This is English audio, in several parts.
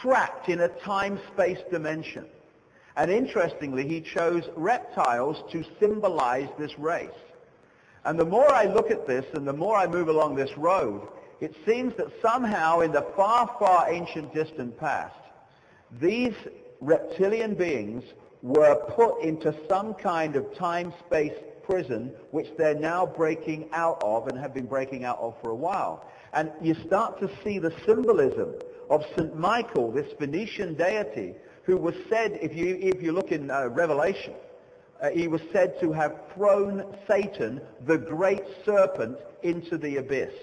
trapped in a time-space dimension. And interestingly, he chose reptiles to symbolize this race. And the more I look at this and the more I move along this road, it seems that somehow in the far, far ancient distant past, these reptilian beings were put into some kind of time-space prison, which they're now breaking out of and have been breaking out of for a while. And you start to see the symbolism of St. Michael, this Phoenician deity, who was said, if you look in Revelation, he was said to have thrown Satan, the great serpent, into the abyss.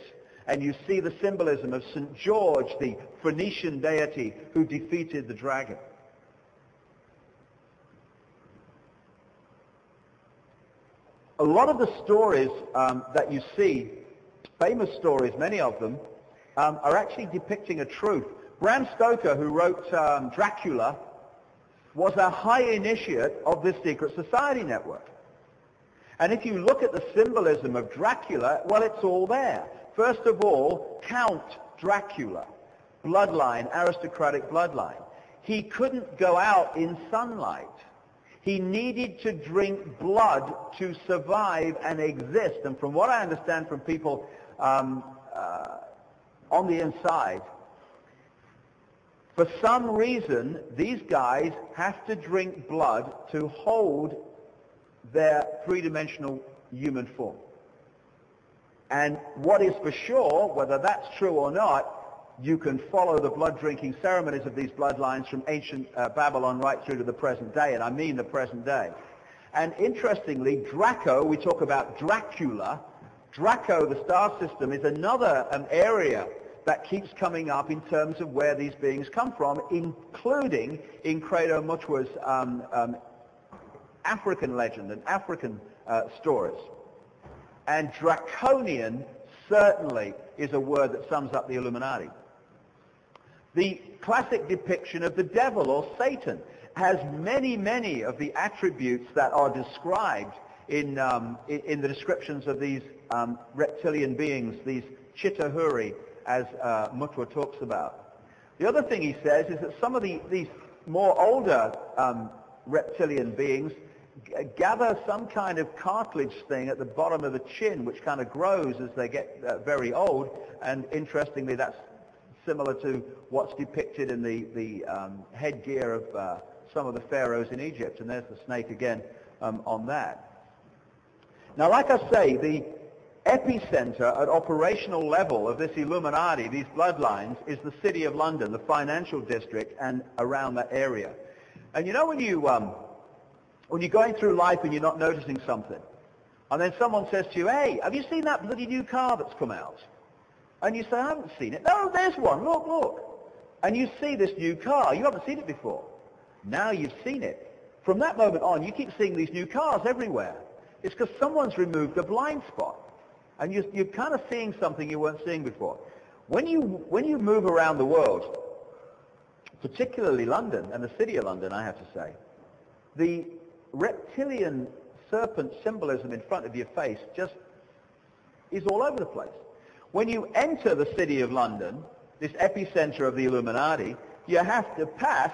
And you see the symbolism of St. George, the Phoenician deity who defeated the dragon. A lot of the stories that you see, famous stories, many of them, are actually depicting a truth. Bram Stoker, who wrote Dracula, was a high initiate of this secret society network. And if you look at the symbolism of Dracula, well, it's all there. First of all, Count Dracula, bloodline, aristocratic bloodline. He couldn't go out in sunlight. He needed to drink blood to survive and exist. And from what I understand from people on the inside, for some reason, these guys have to drink blood to hold their three-dimensional human form. And what is for sure, whether that's true or not, you can follow the blood-drinking ceremonies of these bloodlines from ancient Babylon right through to the present day, and I mean the present day. And interestingly, Draco, we talk about Dracula, Draco, the star system, is another area that keeps coming up in terms of where these beings come from, including in Credo Mutwa's African legend and African stories. And draconian certainly is a word that sums up the Illuminati. The classic depiction of the devil or Satan has many, many of the attributes that are described in the descriptions of these reptilian beings, these Chitahuri, as Mutwa talks about. The other thing he says is that some of these more older reptilian beings gather some kind of cartilage thing at the bottom of the chin, which kind of grows as they get very old. And interestingly, that's similar to what's depicted in the headgear of some of the pharaohs in Egypt. And there's the snake again on that. Now, like I say, the epicenter at operational level of this Illuminati, these bloodlines, is the City of London, the financial district, and around that area. And you know when you're going through life and you're not noticing something, and then someone says to you, "Hey, have you seen that bloody new car that's come out?" And you say, "I haven't seen it." "No, there's one. Look, look." And you see this new car. You haven't seen it before. Now you've seen it. From that moment on, you keep seeing these new cars everywhere. It's because someone's removed a blind spot. And you're kind of seeing something you weren't seeing before. When you move around the world, particularly London and the City of London, I have to say, the reptilian serpent symbolism in front of your face just is all over the place. When you enter the City of London, this epicenter of the Illuminati, you have to pass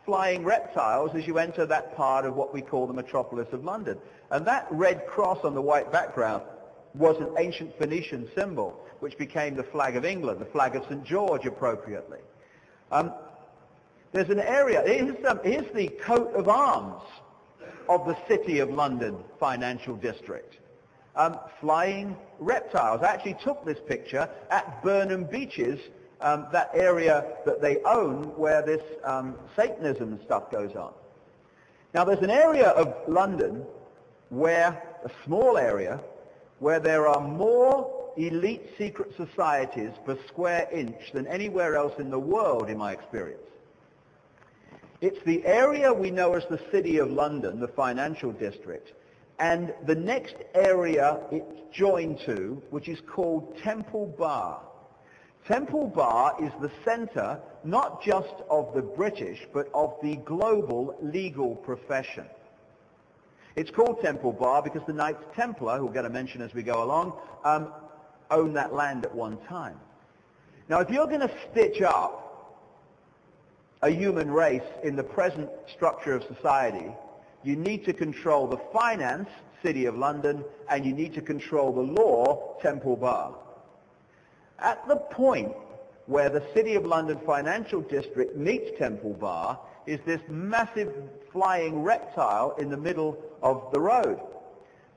flying reptiles as you enter that part of what we call the metropolis of London. And that red cross on the white background was an ancient Phoenician symbol, which became the flag of England, the flag of St. George appropriately. There's an area, here's the coat of arms of the City of London financial district. Flying reptiles. I actually took this picture at Burnham Beaches, that area that they own where this Satanism and stuff goes on. Now there's an area of London where, a small area, where there are more elite secret societies per square inch than anywhere else in the world, in my experience. It's the area we know as the City of London, the financial district, and the next area it's joined to, which is called Temple Bar. Temple Bar is the center not just of the British, but of the global legal profession. It's called Temple Bar because the Knights Templar, who we're going to mention as we go along, owned that land at one time. Now, if you're going to stitch up a human race in the present structure of society, you need to control the finance, City of London, and you need to control the law, Temple Bar. At the point where the City of London financial district meets Temple Bar is this massive flying reptile in the middle of the road.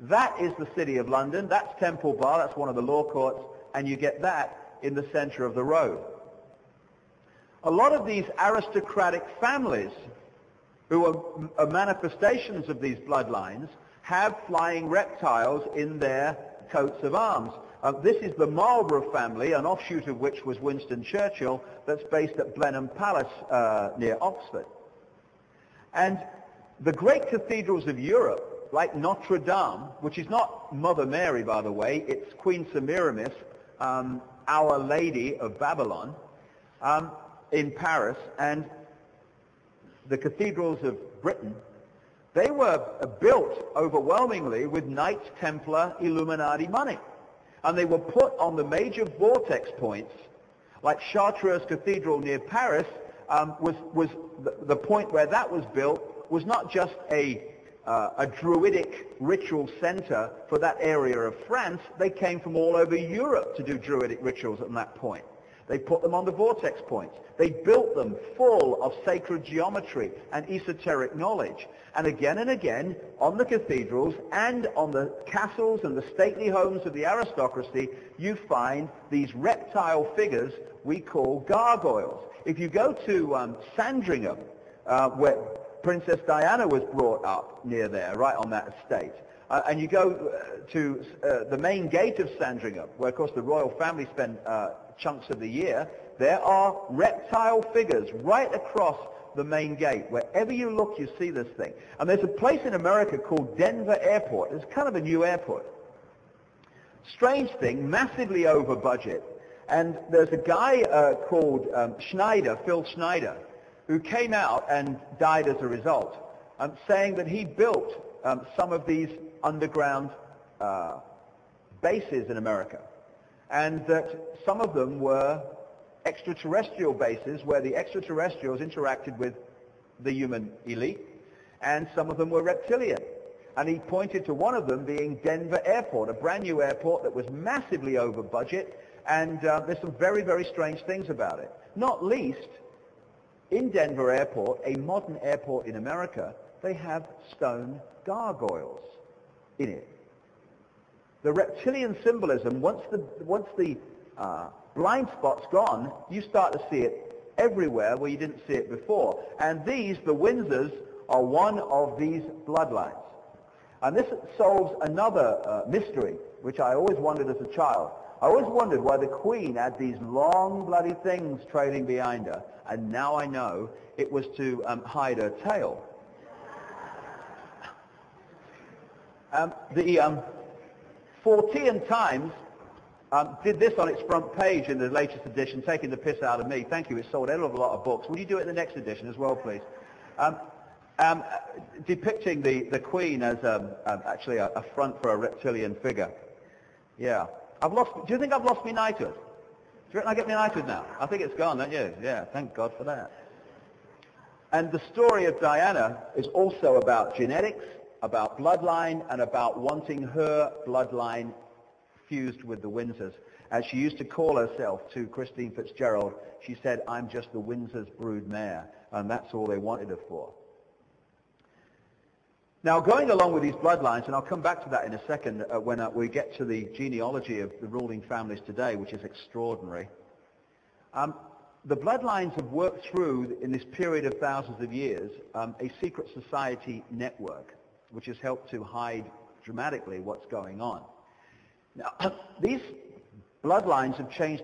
That is the City of London, that's Temple Bar, that's one of the law courts, and you get that in the center of the road. A lot of these aristocratic families, who are manifestations of these bloodlines, have flying reptiles in their coats of arms. This is the Marlborough family, an offshoot of which was Winston Churchill, that's based at Blenheim Palace near Oxford. And the great cathedrals of Europe, like Notre Dame, which is not Mother Mary, by the way, it's Queen Semiramis, Our Lady of Babylon, in Paris, and the cathedrals of Britain, they were built overwhelmingly with Knights Templar Illuminati money. And they were put on the major vortex points, like Chartreuse Cathedral near Paris, was the point where that was built was not just a druidic ritual center for that area of France. They came from all over Europe to do druidic rituals at that point. They put them on the vortex points. They built them full of sacred geometry and esoteric knowledge. And again, on the cathedrals and on the castles and the stately homes of the aristocracy, you find these reptile figures we call gargoyles. If you go to Sandringham, where Princess Diana was brought up near there, right on that estate, and you go to the main gate of Sandringham, where of course the royal family spend chunks of the year, there are reptile figures right across the main gate. Wherever you look, you see this thing. And there's a place in America called Denver Airport. It's kind of a new airport. Strange thing, massively over budget. And there's a guy called Schneider, Phil Schneider, who came out and died as a result, saying that he built some of these underground bases in America, and that some of them were extraterrestrial bases where the extraterrestrials interacted with the human elite, and some of them were reptilian. And he pointed to one of them being Denver Airport, a brand new airport that was massively over budget, and there's some very, very strange things about it. Not least, in Denver Airport, a modern airport in America, they have stone gargoyles in it. The reptilian symbolism, once the blind spot's gone, you start to see it everywhere where you didn't see it before. And these, the Windsors, are one of these bloodlines. And this solves another mystery, which I always wondered as a child. I always wondered why the Queen had these long bloody things trailing behind her, and now I know it was to hide her tail. The Fortean Times did this on its front page in the latest edition, taking the piss out of me. Thank you, it sold a hell of a lot of books. Will you do it in the next edition as well, please? Depicting the Queen as actually a front for a reptilian figure. Yeah. Do you think I've lost my knighthood? Do you reckon I get my knighthood now? I think it's gone, don't you? Yeah, thank God for that. And the story of Diana is also about genetics, about bloodline, and about wanting her bloodline fused with the Windsors. As she used to call herself to Christine Fitzgerald, she said, "I'm just the Windsors' brood mare," and that's all they wanted her for. Now, going along with these bloodlines, and I'll come back to that in a second when we get to the genealogy of the ruling families today, which is extraordinary. The bloodlines have worked through, in this period of thousands of years, a secret society network, which has helped to hide dramatically what's going on. Now, these bloodlines have changed their